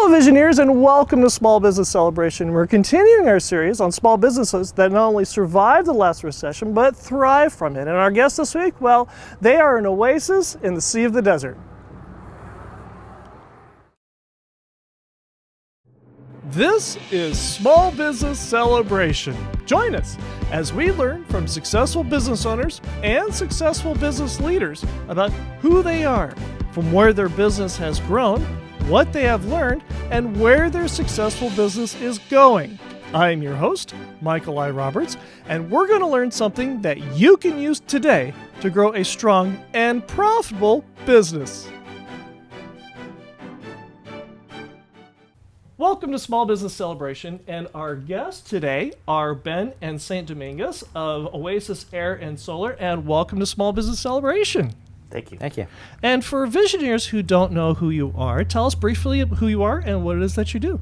Hello Visioneers, and welcome to Small Business Celebration. We're continuing our series on small businesses that not only survived the last recession but thrive from it. And our guests this week, well, they are an oasis in the sea of the desert. This is Small Business Celebration. Join us as we learn from successful business owners and successful business leaders about who they are, from where their business has grown, what they have learned, and where their successful business is going. I am your host, Michael I. Roberts, and we're going to learn something that you can use today to grow a strong and profitable business. Welcome to Small Business Celebration, and our guests today are Ben and Saint Dominguez of Oasis Air and Solar, and welcome to Small Business Celebration. Thank you. Thank you. And for Visioneers who don't know who you are, tell us briefly who you are and what it is that you do.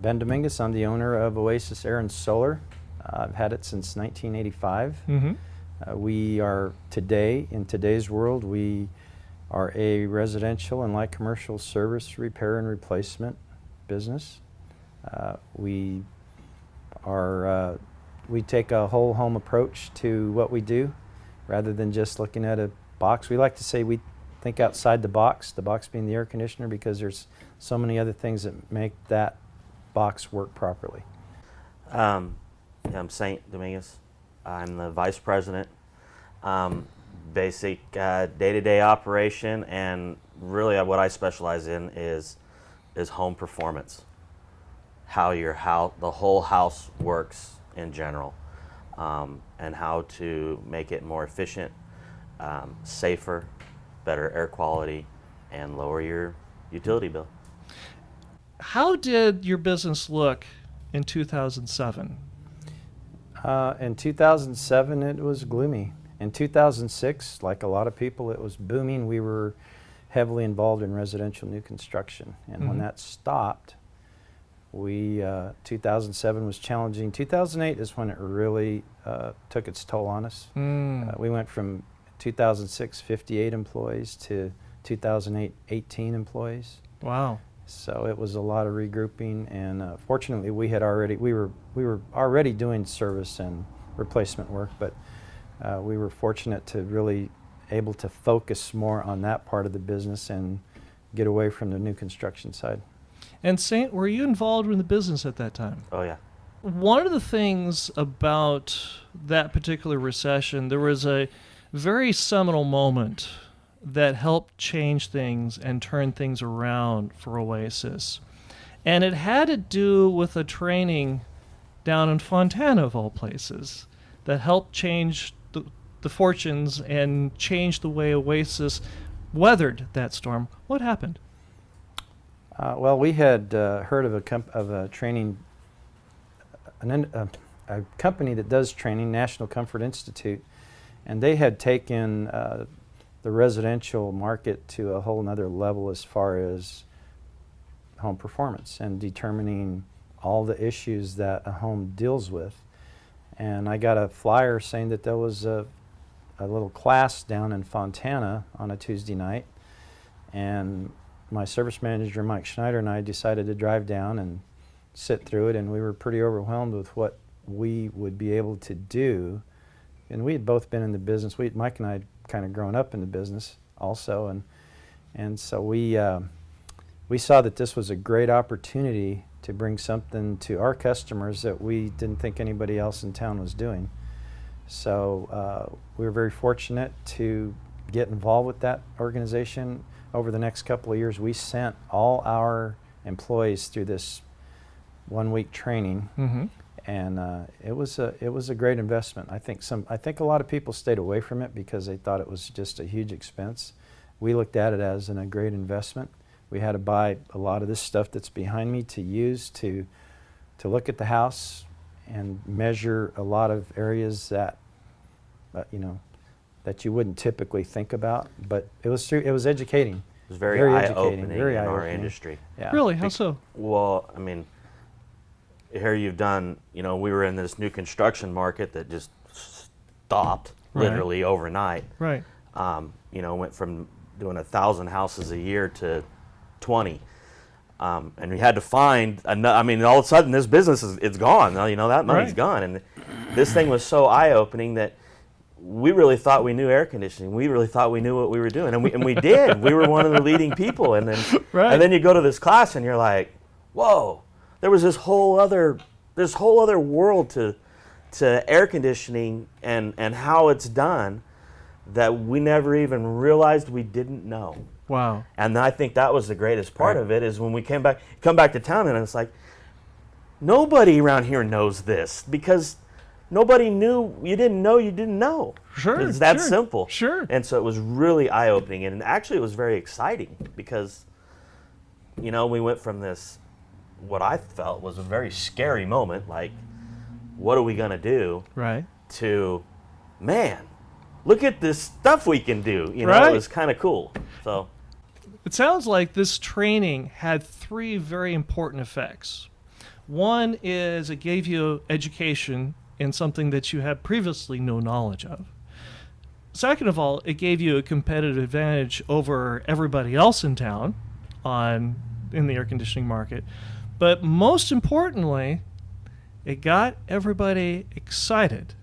Ben Dominguez, I'm the owner of Oasis Air and Solar. I've had it since 1985. We are today, in today's world, we are a residential and light commercial service repair and replacement business. We take a whole home approach to what we do rather than just looking at a box. We like to say we think outside the box being the air conditioner, because there's so many other things that make that box work properly. I'm Saint Dominguez. I'm the vice president. Basic day-to-day operation, and really what I specialize in is home performance. How the whole house works in general, and how to make it more efficient, safer, better air quality, and lower your utility bill. How did your business look in 2007? In 2007, it was gloomy. In 2006, like a lot of people, it was booming. We were heavily involved in residential new construction. And when that stopped, 2007 was challenging. 2008 is when it really took its toll on us. We went from 2006, 58 employees to 2008, 18 employees. Wow. So it was a lot of regrouping, and fortunately we were already doing service and replacement work, but we were fortunate to really able to focus more on that part of the business and get away from the new construction side. And Saint, were you involved in the business at that time? Oh yeah. One of the things about that particular recession, there was a very seminal moment that helped change things and turn things around for Oasis. And it had to do with a training down in Fontana, of all places, that helped change the fortunes and change the way Oasis weathered that storm. What happened? Well, we had heard of a training, a company that does training, National Comfort Institute, and they had taken the residential market to a whole nother level as far as home performance and determining all the issues that a home deals with. And I got a flyer saying that there was a little class down in Fontana on a Tuesday night, and my service manager Mike Schneider and I decided to drive down and sit through it, and we were pretty overwhelmed with what we would be able to do. And we had both been in the business. Mike and I had kind of grown up in the business also, and so we saw that this was a great opportunity to bring something to our customers that we didn't think anybody else in town was doing. So we were very fortunate to get involved with that organization. Over the next couple of years, we sent all our employees through this one-week training, and it was a great investment. I think a lot of people stayed away from it because they thought it was just a huge expense. We looked at it as a great investment. We had to buy a lot of this stuff that's behind me to use to look at the house and measure a lot of areas that that you wouldn't typically think about. But it was educating. It was very eye-opening in our industry. Yeah. Really? How so? Well, I mean, here you've done, we were in this new construction market that just stopped literally overnight. Right. Went from doing 1,000 houses a year to 20. And we had to find I mean, all of a sudden this business it's gone. You know, that money's Right. gone. And this thing was so eye-opening that we really thought we knew air conditioning. We really thought we knew what we were doing, and we did. We were one of the leading people. And then Right. and then you go to this class and you're like, whoa, there was this whole other world to air conditioning and how it's done that we never even realized we didn't know. Wow. And I think that was the greatest part Right. of it, is when we come back to town, and it's like, nobody around here knows this, because nobody knew. You didn't know. Sure. It's that sure, simple. Sure. And so it was really eye-opening, and actually it was very exciting, because, you know, we went from this, what I felt was a very scary moment, like, what are we going to do, Right. to, man, look at this stuff we can do. You know, Right. it was kind of cool. So. It sounds like this training had three very important effects. One is it gave you education in something that you had previously no knowledge of. Second of all, it gave you a competitive advantage over everybody else in town in the air conditioning market. But most importantly, it got everybody excited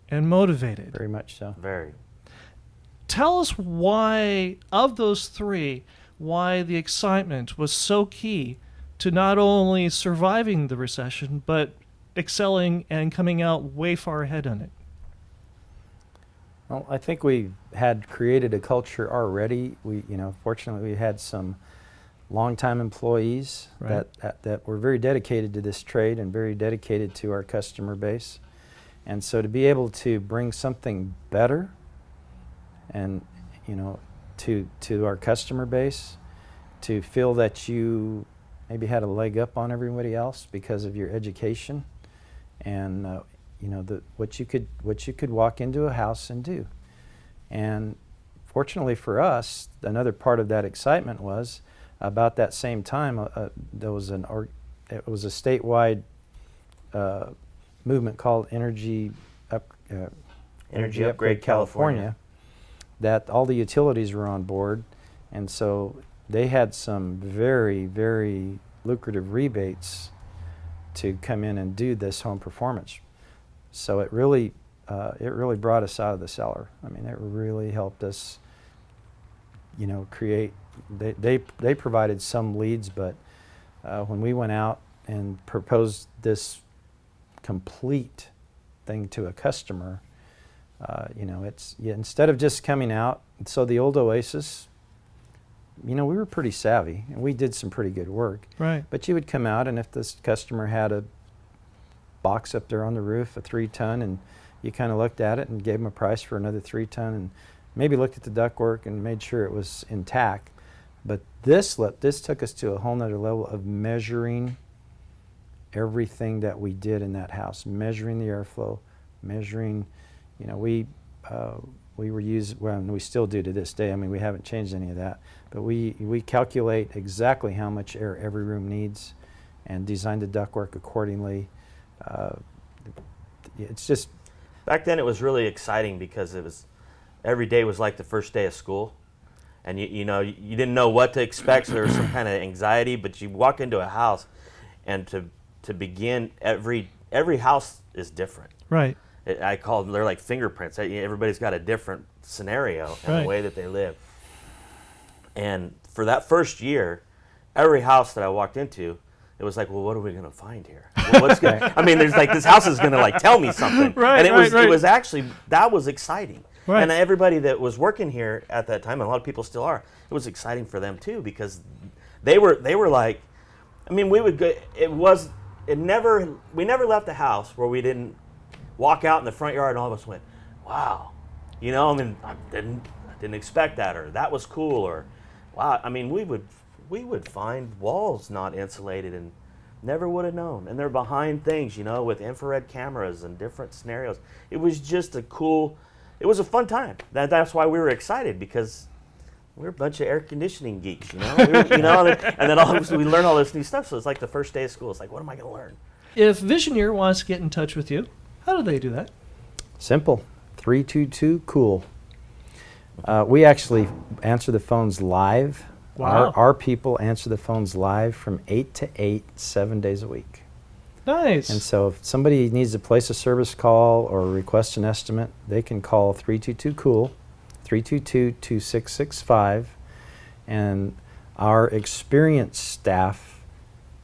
and motivated. Very much so. Very. Tell us why, of those three, why the excitement was so key to not only surviving the recession, but excelling and coming out way far ahead on it. Well, I think we had created a culture already. Fortunately, we had some longtime employees Right. that were very dedicated to this trade and very dedicated to our customer base. And so to be able to bring something better and, to our customer base, to feel that you maybe had a leg up on everybody else because of your education and, what you could walk into a house and do. And fortunately for us, another part of that excitement was about that same time, there was it was a statewide movement called Energy Upgrade California, that all the utilities were on board, and so they had some very, very lucrative rebates to come in and do this home performance. So it really brought us out of the cellar. I mean, it really helped us, create. They provided some leads, but when we went out and proposed this complete thing to a customer, instead of just coming out. So the old Oasis, we were pretty savvy and we did some pretty good work. Right. But you would come out, and if this customer had a box up there on the roof, a 3-ton, and you kind of looked at it and gave them a price for another 3-ton, and maybe looked at the ductwork and made sure it was intact. But this took us to a whole nother level of measuring everything that we did in that house, measuring the airflow, measuring, we were and we still do to this day. I mean, we haven't changed any of that, but we calculate exactly how much air every room needs and design the ductwork accordingly. It's just... Back then it was really exciting because every day was like the first day of school. And you didn't know what to expect, so there was some kind of anxiety, but you walk into a house, and to begin, every house is different. Right. I call them, they're like fingerprints. Everybody's got a different scenario and Right. the way that they live. And for that first year, every house that I walked into, it was like, well, what are we going to find here? Well, what's gonna, I mean, there's like, this house is going to tell me something. Right, and it right. was actually, that was exciting. Right. And everybody that was working here at that time, and a lot of people still are, it was exciting for them too, because they were like, I mean, we would go, we never left the house where we didn't walk out in the front yard and all of us went, wow, I mean, I didn't expect that, or that was cool, or wow. I mean, we would find walls not insulated and never would have known, and they're behind things, with infrared cameras and different scenarios. It was just it was a fun time. That's why we were excited, because we're a bunch of air conditioning geeks, and then we learn all this new stuff. So it's like the first day of school. It's like, what am I going to learn? If Visioneer wants to get in touch with you, how do they do that? Simple. 322-COOL. We actually answer the phones live Wow. Our people answer the phones live from 8 to 8, 7 days a week. Nice. And so if somebody needs to place a service call or request an estimate, they can call 322-COOL, 322-2665, and our experienced staff,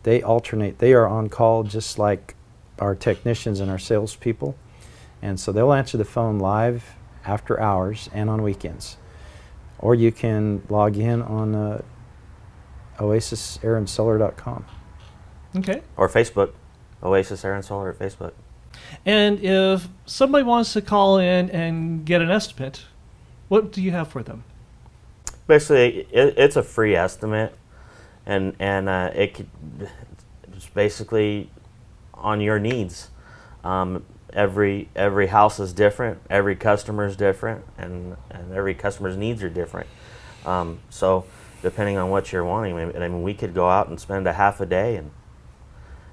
they alternate. They are on call just like our technicians and our salespeople. And so they'll answer the phone live after hours and on weekends. Or you can log in on oasisairandsolar.com. Okay. Or Facebook, Oasis Air and Solar at Facebook. And if somebody wants to call in and get an estimate, what do you have for them? Basically, it's a free estimate, and it's basically on your needs. Every house is different, every customer is different, and every customer's needs are different. So depending on what you're wanting, I mean, we could go out and spend a half a day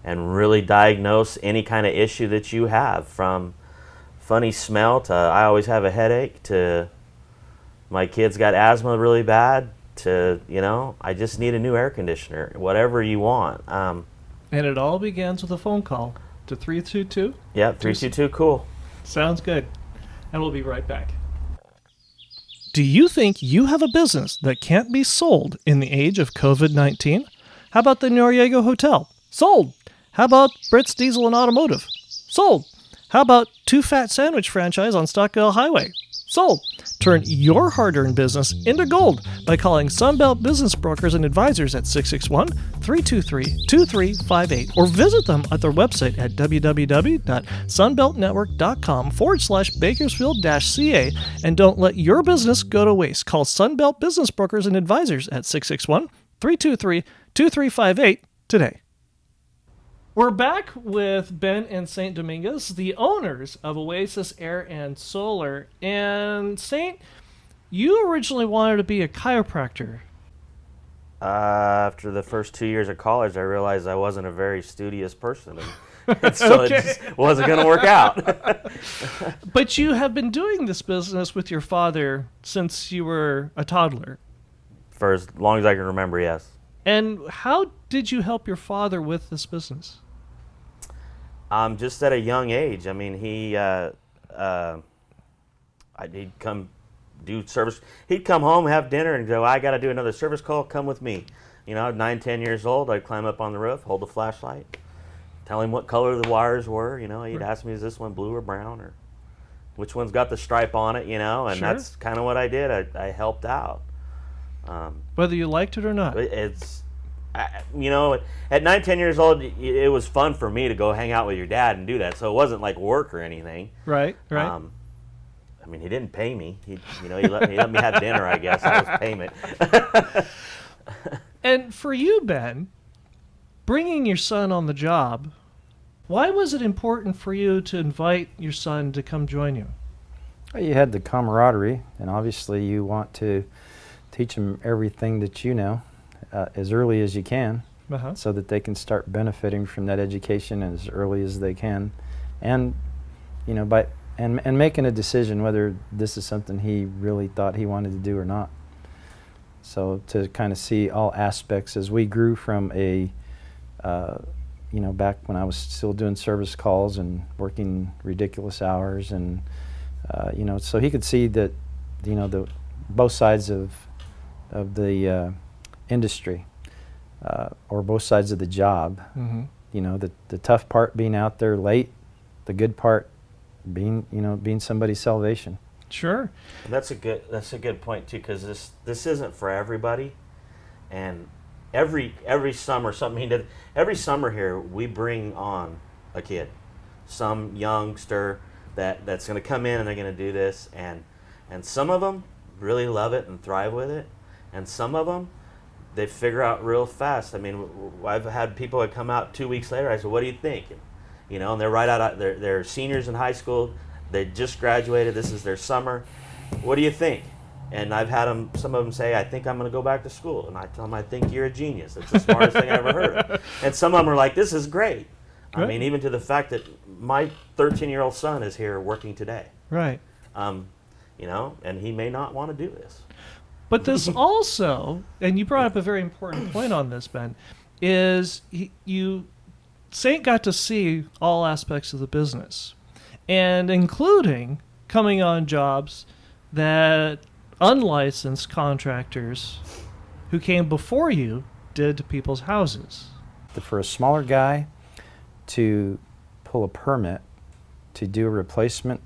and really diagnose any kind of issue that you have, from funny smell to I always have a headache to my kid's got asthma really bad to, I just need a new air conditioner, whatever you want. And it all begins with a phone call to 322? Yeah, 322-COOL. Sounds good. And we'll be right back. Do you think you have a business that can't be sold in the age of COVID-19? How about the Noriega Hotel? Sold. How about Britt's Diesel and Automotive? Sold. How about Two Fat Sandwich franchise on Stockdale Highway? Sold. Turn your hard-earned business into gold by calling Sunbelt Business Brokers and Advisors at 661-323-2358 or visit them at their website at www.sunbeltnetwork.com/Bakersfield-CA, and don't let your business go to waste. Call Sunbelt Business Brokers and Advisors at 661-323-2358 today. We're back with Ben and Saint Dominguez, the owners of Oasis Air and Solar. And Saint, you originally wanted to be a chiropractor. After the first 2 years of college, I realized I wasn't a very studious person, and so Okay. it just wasn't going to work out. But you have been doing this business with your father since you were a toddler. For as long as I can remember, yes. And how did you help your father with this business? Just at a young age. I mean, he'd come do service. He'd come home, have dinner, and go, I got to do another service call. Come with me. 9, 10 years old, I'd climb up on the roof, hold the flashlight, tell him what color the wires were. He'd ask me, is this one blue or brown, or which one's got the stripe on it, and Sure. That's kind of what I did. I helped out. Whether you liked it or not. At 9, 10 years old, it was fun for me to go hang out with your dad and do that. So it wasn't like work or anything. Right. I mean, he didn't pay me. He let me have dinner, I guess. That was payment. And for you, Ben, bringing your son on the job, why was it important for you to invite your son to come join you? Well, you had the camaraderie, and obviously you want to teach them everything that you know as early as you can, so that they can start benefiting from that education as early as they can, and and making a decision whether this is something he really thought he wanted to do or not. So to kind of see all aspects as we grew from back when I was still doing service calls and working ridiculous hours, and so he could see that the both sides of the industry, or both sides of the job. Mm-hmm. The tough part being out there late, the good part being somebody's salvation. Sure. That's a good point too, because this isn't for everybody, and every summer every summer here we bring on a kid, some youngster that's going to come in and they're going to do this, and some of them really love it and thrive with it, and some of them they figure out real fast. I mean, I've had people that come out 2 weeks later. I said, "What do you think?" And they're right out. They're seniors in high school. They just graduated. This is their summer. What do you think? And I've had some of them say, "I think I'm going to go back to school." And I tell them, "I think you're a genius. It's the smartest thing I ever heard of." And some of them are like, "This is great." I mean, even to the fact that my 13-year-old son is here working today. Right. And he may not want to do this. But this also, and you brought up a very important point on this, Ben, is Saint got to see all aspects of the business, and including coming on jobs that unlicensed contractors who came before you did to people's houses. For a smaller guy to pull a permit to do a replacement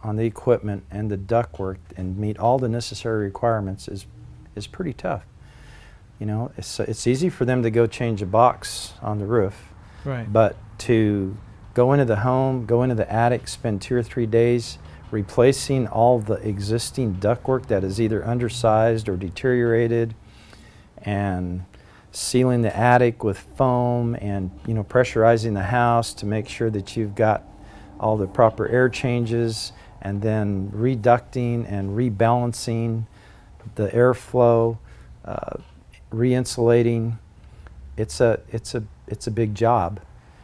on the equipment and the ductwork and meet all the necessary requirements is pretty tough. You know, it's easy for them to go change a box on the roof, Right. but to go into the home, go into the attic, spend 2 or 3 days replacing all the existing ductwork that is either undersized or deteriorated, and sealing the attic with foam, and pressurizing the house to make sure that you've got all the proper air changes, and then reducting and rebalancing the airflow, re-insulating. It's a big job.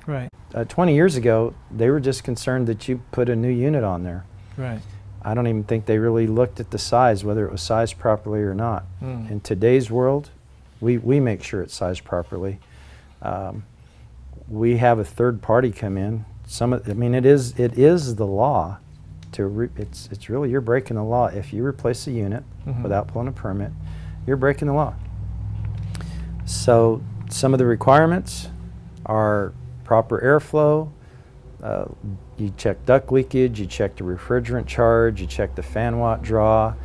Right. 20 years ago, they were just concerned that you put a new unit on there. Right. I don't even think they really looked at the size, whether it was sized properly or not. In today's world, we make sure it's sized properly. We have a third party come in. It is the law. It's really, you're breaking the law if you replace a unit without pulling a permit. You're breaking the law. So some of the requirements are proper airflow. You check duct leakage, you check the refrigerant charge, you check the fan watt draw,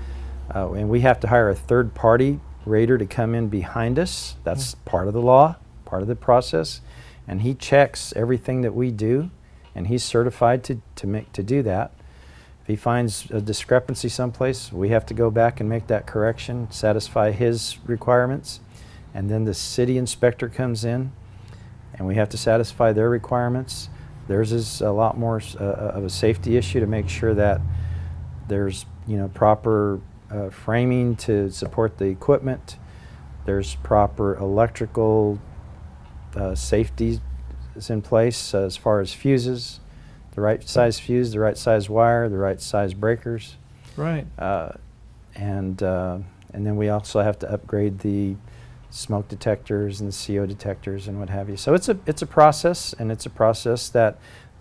and we have to hire a third party rater to come in behind us. That's part of the law, part of the process, and he checks everything that we do, and he's certified to do that. If he finds a discrepancy someplace, we have to go back and make that correction, satisfy his requirements, and then the city inspector comes in, and we have to satisfy their requirements. Theirs is a lot more of a safety issue to make sure that there's proper framing to support the equipment. There's proper electrical safety is in place as far as fuses, the right size fuse, the right size wire, the right size breakers. Right. And then we also have to upgrade the smoke detectors and the CO detectors and what have you. So it's a process, and it's a process that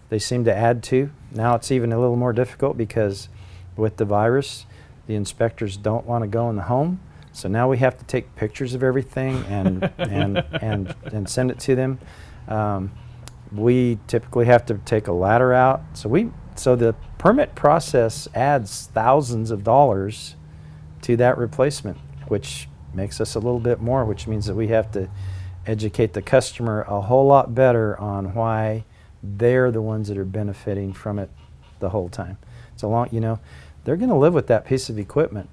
they seem to add to. Now it's even a little more difficult because with the virus, the inspectors don't want to go in the home. So now we have to take pictures of everything and send it to them. We typically have to take a ladder out. So the permit process adds thousands of dollars to that replacement, which makes us a little bit more, which means that we have to educate the customer a whole lot better on why they're the ones that are benefiting from it the whole time. They're going to live with that piece of equipment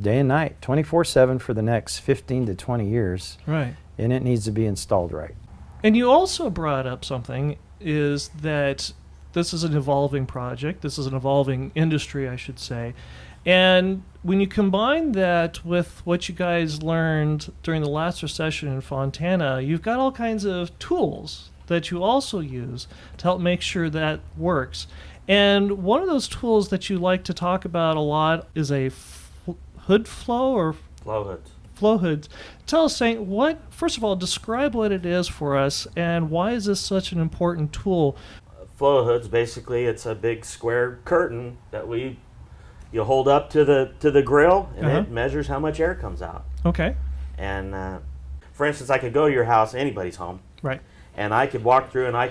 day and night, 24/7 for the next 15 to 20 years. Right. And it needs to be installed right. And you also brought up something, is that this is an evolving project. This is an evolving industry, I should say. And when you combine that with what you guys learned during the last recession in Fontana, you've got all kinds of tools that you also use to help make sure that works. And one of those tools that you like to talk about a lot is a hood flow or Flow hoods. flow hoods. Tell us, Saint, first of all, describe what it is for us, and why is this such an important tool? Flow hoods, basically, it's a big square curtain that you hold up to the grill, and it measures how much air comes out. Okay. And for instance, I could go to your house, anybody's home, Right. and I could walk through and I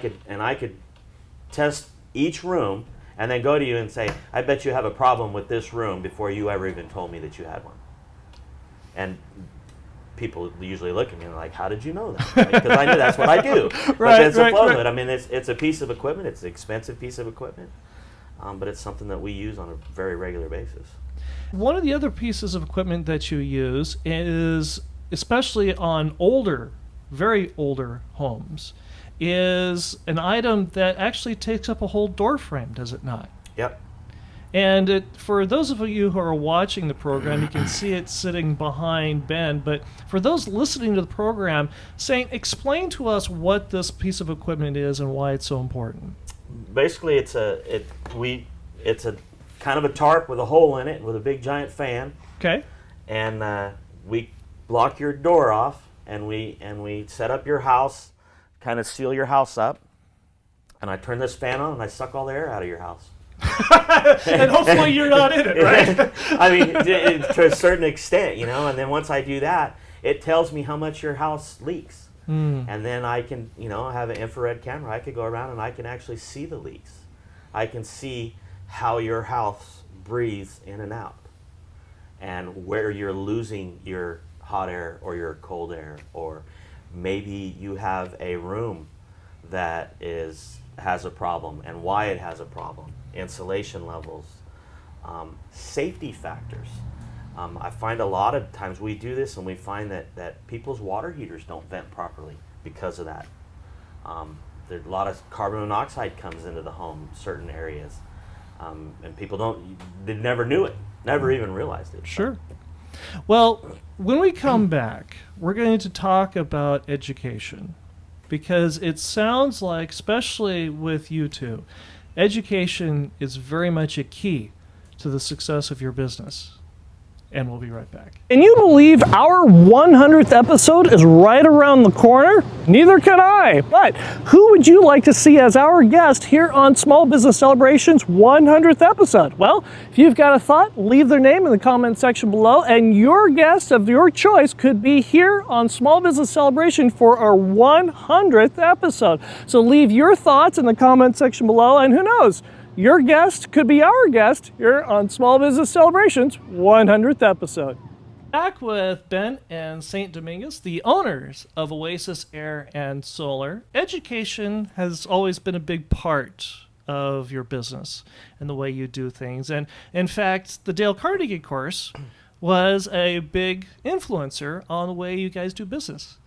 could test each room, and then go to you and say, I bet you have a problem with this room before you ever even told me that you had one. And people usually look at me and are like, how did you know that? Because I knew that's what I do. But it's a flow hood. I mean, it's a piece of equipment. It's an expensive piece of equipment. But it's something that we use on a very regular basis. One of the other pieces of equipment that you use is, especially on very older homes, is an item that actually takes up a whole door frame, does it not? Yep. And for those of you who are watching the program, you can see it sitting behind Ben. But for those listening to the program, Saint, explain to us what this piece of equipment is and why it's so important. Basically, it's a kind of a tarp with a hole in it with a big giant fan. Okay. and we block your door off, and we set up your house, kind of seal your house up, and I turn this fan on and I suck all the air out of your house. And hopefully you're not in it, right? I mean, to a certain extent, you know. And then once I do that, it tells me how much your house leaks. And then I can, you know, have an infrared camera. I could go around and I can actually see the leaks. I can see how your house breathes in and out, and where you're losing your hot air or your cold air, or maybe you have a room that has a problem and why it has a problem, insulation levels, safety factors. I find a lot of times we do this and we find that people's water heaters don't vent properly because of that. There's a lot of carbon monoxide comes into the home, certain areas, and people they never knew it, never even realized it. Sure. Well, when we come back, we're going to talk about education, because it sounds like, especially with you two, education is very much a key to the success of your business. And we'll be right back. Can you believe our 100th episode is right around the corner? Neither can I. But who would you like to see as our guest here on Small Business Celebration's 100th episode? Well, if you've got a thought, leave their name in the comment section below, and your guest of your choice could be here on Small Business Celebration for our 100th episode. So leave your thoughts in the comment section below, and who knows? Your guest could be our guest here on Small Business Celebration's 100th episode. Back with Ben and Saint Dominguez, the owners of Oasis Air and Solar. Education has always been a big part of your business and the way you do things. And in fact, the Dale Carnegie course was a big influencer on the way you guys do business.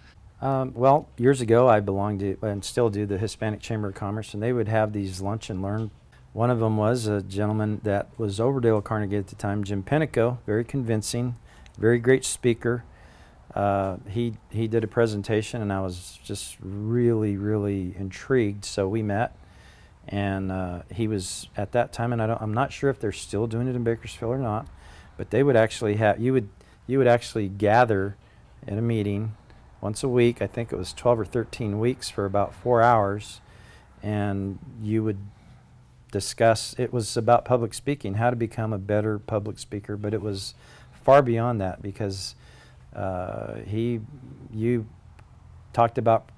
Well, years ago, I belonged to, and still do, the Hispanic Chamber of Commerce, and they would have these lunch and learn. One of them was a gentleman that was over Dale Carnegie at the time, Jim Pennico, very convincing, very great speaker. He did a presentation, and I was just really, really intrigued. So we met, and he was at that time, and I'm not sure if they're still doing it in Bakersfield or not, but they would actually have you would actually gather at a meeting once a week. I think it was 12 or 13 weeks for about 4 hours, and you would discuss. It was about public speaking, how to become a better public speaker, but it was far beyond that, because you talked about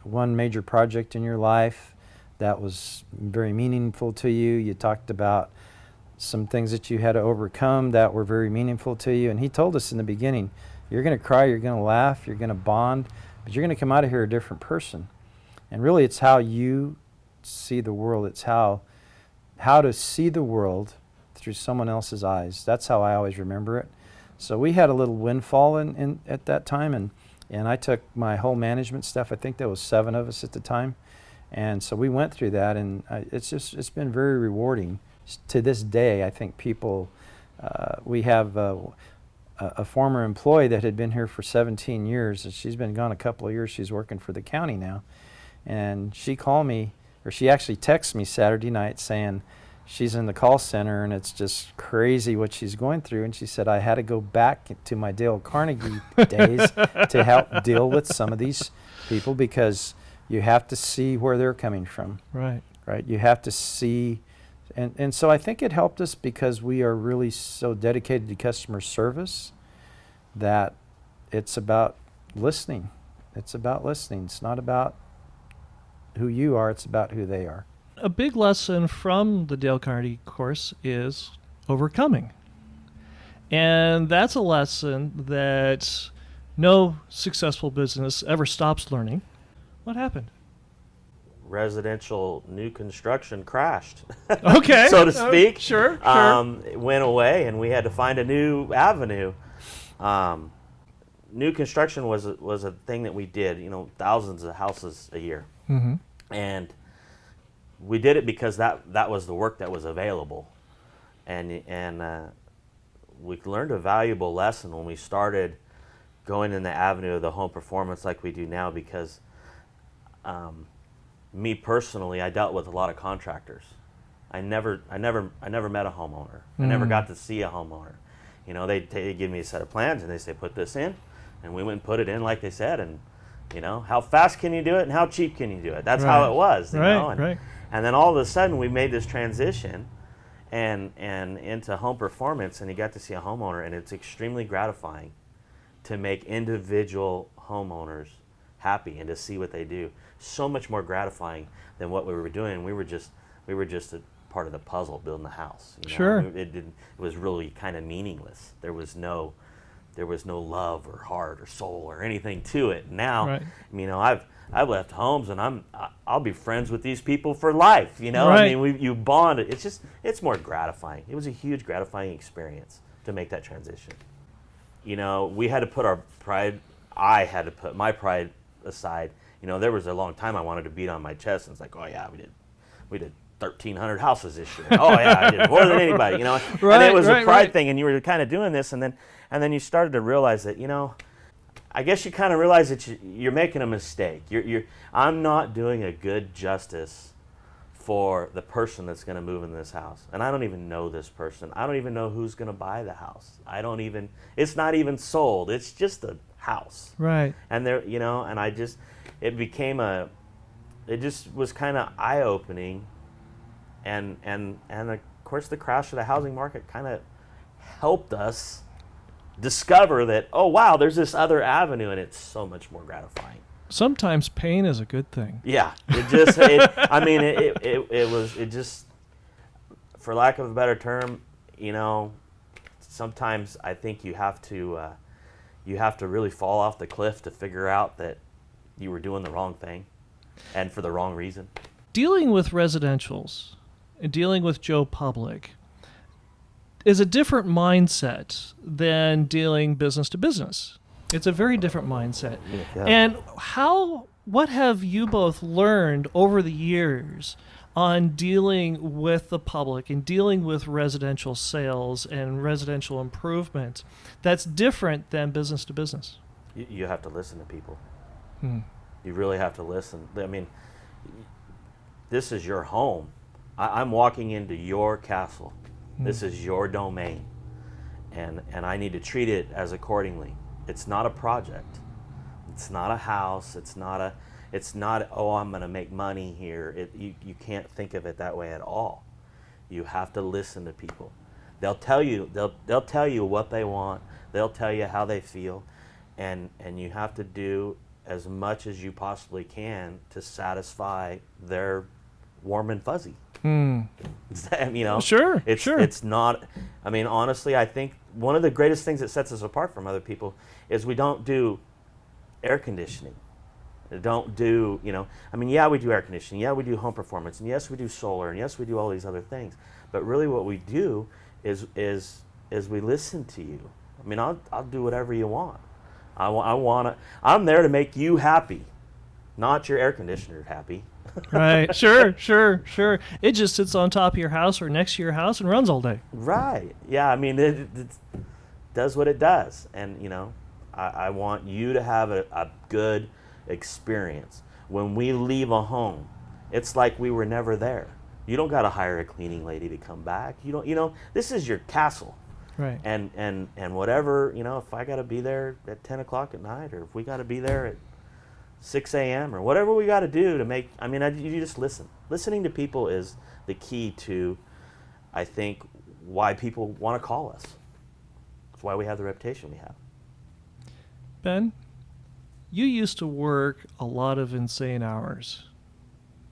one major project in your life that was very meaningful to you. You talked about some things that you had to overcome that were very meaningful to you, and he told us in the beginning, you're going to cry, you're going to laugh, you're going to bond, but you're going to come out of here a different person. And really, it's how you see the world. It's how to see the world through someone else's eyes. That's how I always remember it. So we had a little windfall in at that time, and I took my whole management staff. I think there was 7 of us at the time, and so we went through that, and it's been very rewarding. To this day, I think people, we have a former employee that had been here for 17 years, and she's been gone a couple of years. She's working for the county now, and she called me, or she actually texted me Saturday night saying she's in the call center and it's just crazy what she's going through. And she said, I had to go back to my Dale Carnegie days to help deal with some of these people, because you have to see where they're coming from. Right. Right. You have to see. And so I think it helped us because we are really so dedicated to customer service that it's about listening. It's about listening. It's not about who you are, it's about who they are. A big lesson from the Dale Carnegie course is overcoming. And that's a lesson that no successful business ever stops learning. What happened? Residential new construction crashed. Okay. So to speak. Sure. It went away, and we had to find a new avenue. New construction was a thing that we did, thousands of houses a year. Mm-hmm. And we did it because that was the work that was available. And we learned a valuable lesson when we started going in the avenue of the home performance like we do now, because me personally, I dealt with a lot of contractors. I never met a homeowner. I never got to see a homeowner. You know, they give me a set of plans and they say, put this in, and we went and put it in like they said, and you know, how fast can you do it and how cheap can you do it? That's how it was, you know. And then all of a sudden we made this transition and into home performance, and you got to see a homeowner, and it's extremely gratifying to make individual homeowners happy and to see what they do. So much more gratifying than what we were doing. We were just a part of the puzzle building the house. You know? Sure. It was really kind of meaningless. There was no love or heart or soul or anything to it. Now, you know, I've left homes and I'll be friends with these people for life. You know, I mean, you bond. It's more gratifying. It was a huge gratifying experience to make that transition. You know, we had to put our pride. I had to put my pride aside. You know, there was a long time I wanted to beat on my chest and it's like, oh yeah, we did 1,300 houses this year. Oh yeah, I did more than anybody. You know, and it was a pride thing, and you were kind of doing this, and then you started to realize that, you know, I guess you kind of realize that you're making a mistake. I'm not doing a good justice for the person that's going to move in this house, and I don't even know this person. I don't even know who's going to buy the house. It's not even sold. It's just a house. Right. And there, you know, and it just was kind of eye-opening, and of course the crash of the housing market kind of helped us discover that, oh wow, there's this other avenue, and it's so much more gratifying. Sometimes pain is a good thing. Yeah, it just, for lack of a better term, you know, sometimes I think you have to really fall off the cliff to figure out that you were doing the wrong thing and for the wrong reason. Dealing with residentials and dealing with Joe Public is a different mindset than dealing business to business. It's a very different mindset. Yeah. And what have you both learned over the years on dealing with the public and dealing with residential sales and residential improvement that's different than business to business? You have to listen to people. You really have to listen. I mean, this is your home. I'm walking into your castle. This is your domain, and I need to treat it as accordingly. It's not a project. It's not a house. It's not oh, I'm going to make money here. You can't think of it that way at all. You have to listen to people. They'll tell you what they want. They'll tell you how they feel, and you have to do as much as you possibly can to satisfy their warm and fuzzy. You know, Sure. It's not. I mean, honestly, I think one of the greatest things that sets us apart from other people is we don't do air conditioning. We don't do, you know. I mean, yeah, we do air conditioning. Yeah, we do home performance, and yes, we do solar, and yes, we do all these other things. But really, what we do is we listen to you. I mean, I'll do whatever you want. I'm there to make you happy, not your air conditioner happy. Right. Sure. It just sits on top of your house or next to your house and runs all day. Right. Yeah. I mean, it does what it does. And, you know, I want you to have a good experience. When we leave a home, it's like we were never there. You don't got to hire a cleaning lady to come back. You know, this is your castle. Right. And whatever, you know, if I got to be there at 10 o'clock at night, or if we got to be there at 6 a.m. or whatever we got to do to make, I mean, you just listen. Listening to people is the key to, I think, why people want to call us. It's why we have the reputation we have. Ben, you used to work a lot of insane hours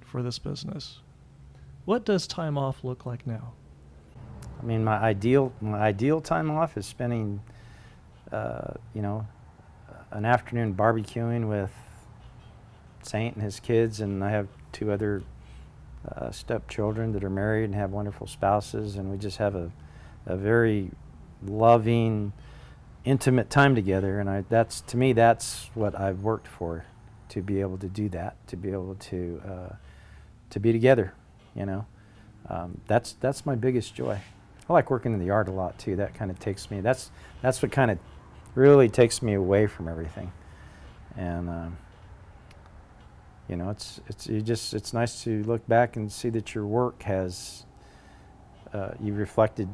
for this business. What does time off look like now? I mean, my ideal time off is spending, you know, an afternoon barbecuing with Saint and his kids, and I have 2 other stepchildren that are married and have wonderful spouses, and we just have a very loving, intimate time together. And to me, that's what I've worked for, to be able to do that, to be able to be together. You know, that's my biggest joy. I like working in the yard a lot too. That kind of takes me. That's what kind of really takes me away from everything. And you know, it's nice to look back and see that your work has you reflected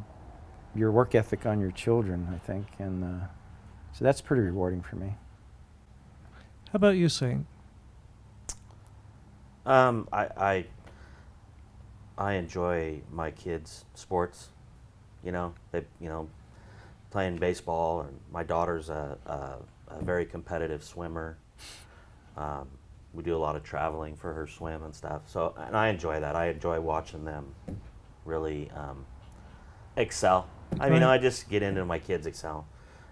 your work ethic on your children, I think, and so that's pretty rewarding for me. How about you, Saint? I enjoy my kids' sports. Playing baseball, and my daughter's a very competitive swimmer. We do a lot of traveling for her swim and stuff. So, and I enjoy that. I enjoy watching them really excel. Right. I just get into my kids excel.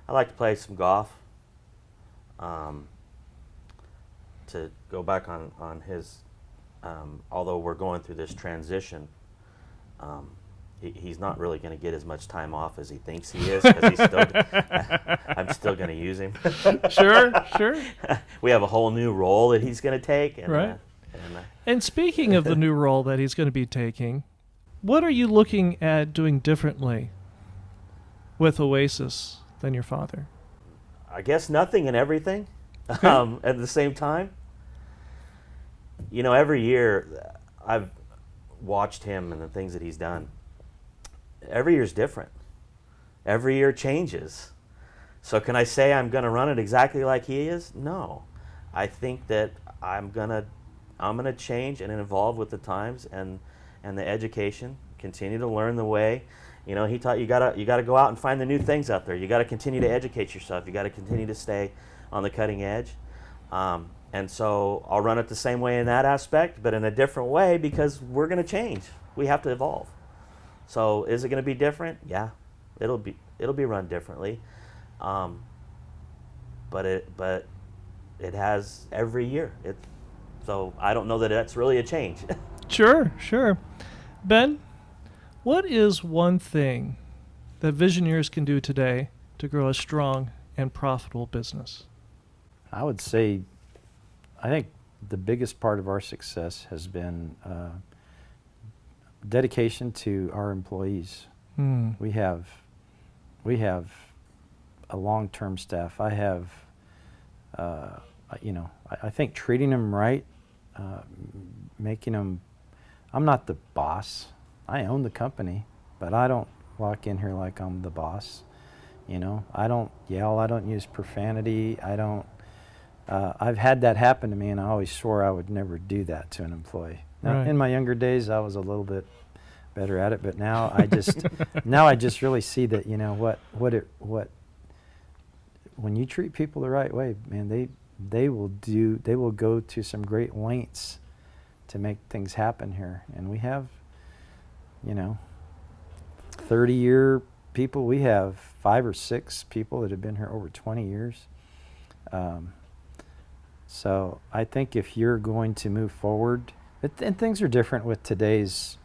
I like to play some golf. To go back on his, although we're going through this transition, he's not really going to get as much time off as he thinks he is, because I'm still going to use him. Sure. We have a whole new role that he's going to take. And, Right. And speaking of the new role that he's going to be taking, what are you looking at doing differently with Oasis than your father? I guess nothing and everything Okay. at the same time. Every year I've watched him and the things that he's done. Every year's different. Every year changes. So can I say I'm going to run it exactly like he is? No. I think that I'm gonna change and evolve with the times and the education. Continue to learn the way. He taught you gotta go out and find the new things out there. You got to continue to educate yourself. You got to continue to stay on the cutting edge. And so I'll run it the same way in that aspect, but in a different way, because we're going to change. We have to evolve. So is it going to be different? Yeah, it'll be run differently. But it has every year. So I don't know that that's really a change. Sure. Ben, what is one thing that Visioneers can do today to grow a strong and profitable business? I would say, I think the biggest part of our success has been dedication to our employees. We have a long-term staff. I have, I think treating them right, making them. I'm not the boss. I own the company, but I don't walk in here like I'm the boss. I don't yell. I don't use profanity. I don't. I've had that happen to me, and I always swore I would never do that to an employee. Now, Right. in my younger days, I was a little bit better at it, but now I just really see that when you treat people the right way, man, they will go to some great lengths to make things happen here. And we have 30-year people. We have 5 or 6 people that have been here over 20 years. So I think if you're going to move forward, and things are different with today's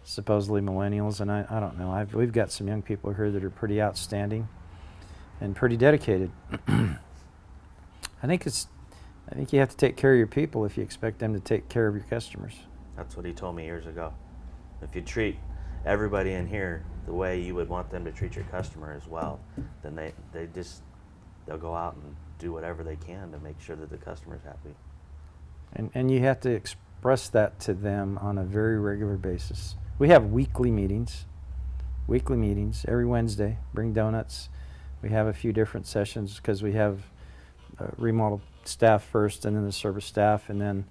supposedly millennials, and I don't know. We've got some young people here that are pretty outstanding and pretty dedicated. I think you have to take care of your people if you expect them to take care of your customers. That's what he told me years ago. If you treat everybody in here the way you would want them to treat your customer as well, then they'll go out and do whatever they can to make sure that the customer's happy. And you have to express that to them on a very regular basis. We have weekly meetings every Wednesday. Bring donuts. We have a few different sessions because we have remodel staff first, and then the service staff, and then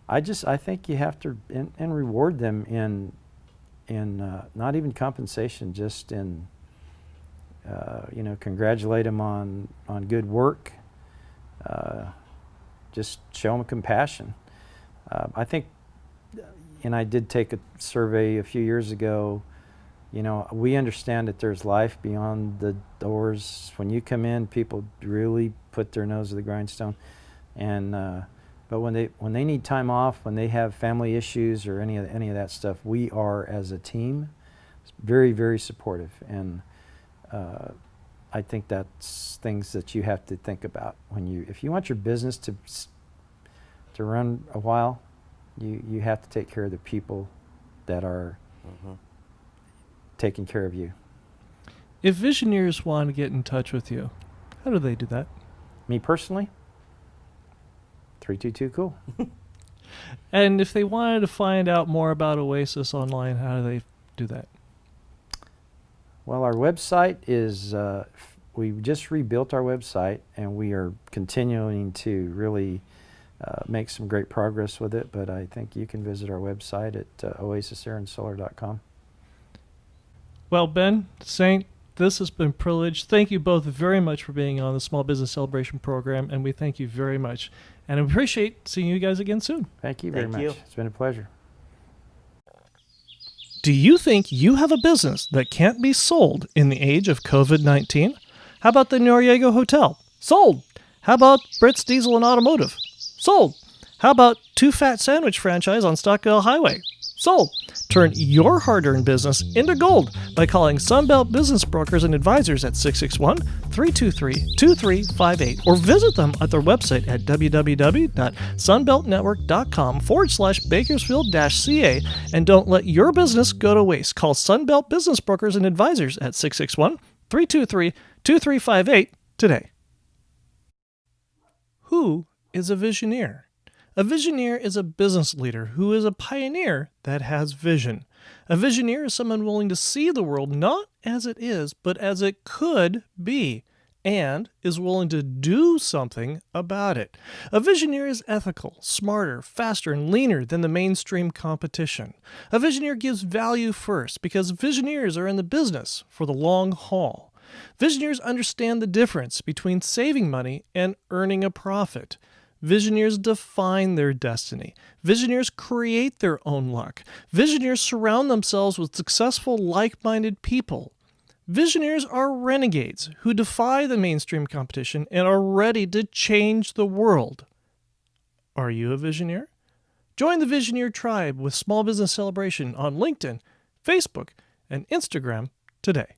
I think you have to and reward them in not even compensation, just in congratulate them on good work. Just show them compassion. I think, and I did take a survey a few years ago. We understand that there's life beyond the doors. When you come in, people really put their nose to the grindstone, and but when they need time off, when they have family issues or any of that stuff, we are as a team very, very supportive, and I think that's things that you have to think about if you want your business to run a while, you have to take care of the people that are taking care of you. If Visioneers want to get in touch with you, how do they do that? Me personally, 322-COOL. And if they wanted to find out more about Oasis online, how do they do that? Well, our website is, we just rebuilt our website, and we are continuing to really make some great progress with it, but I think you can visit our website at oasisairandsolar.com. Well, Ben, Saint, this has been a privilege. Thank you both very much for being on the Small Business Celebration Program, and we thank you very much. And I appreciate seeing you guys again soon. Thank you very Thank much. you. It's been a pleasure. Do you think you have a business that can't be sold in the age of COVID-19? How about the Noriega Hotel? Sold. How about Britt's Diesel and Automotive? Sold. How about Two Fat Sandwich franchise on Stockdale Highway? Sold. Turn your hard-earned business into gold by calling Sunbelt Business Brokers and Advisors at 661-323-2358 or visit them at their website at www.sunbeltnetwork.com/Bakersfield-CA, and don't let your business go to waste. Call Sunbelt Business Brokers and Advisors at 661-323-2358 today. Who is a Visioneer? A Visioneer is a business leader who is a pioneer that has vision. A Visioneer is someone willing to see the world not as it is, but as it could be, and is willing to do something about it. A Visioneer is ethical, smarter, faster, and leaner than the mainstream competition. A Visioneer gives value first because Visioneers are in the business for the long haul. Visioneers understand the difference between saving money and earning a profit. Visioneers define their destiny. Visioneers create their own luck. Visioneers surround themselves with successful, like-minded people. Visioneers are renegades who defy the mainstream competition and are ready to change the world. Are you a Visioneer? Join the Visioneer tribe with Small Business Celebration on LinkedIn, Facebook, and Instagram today.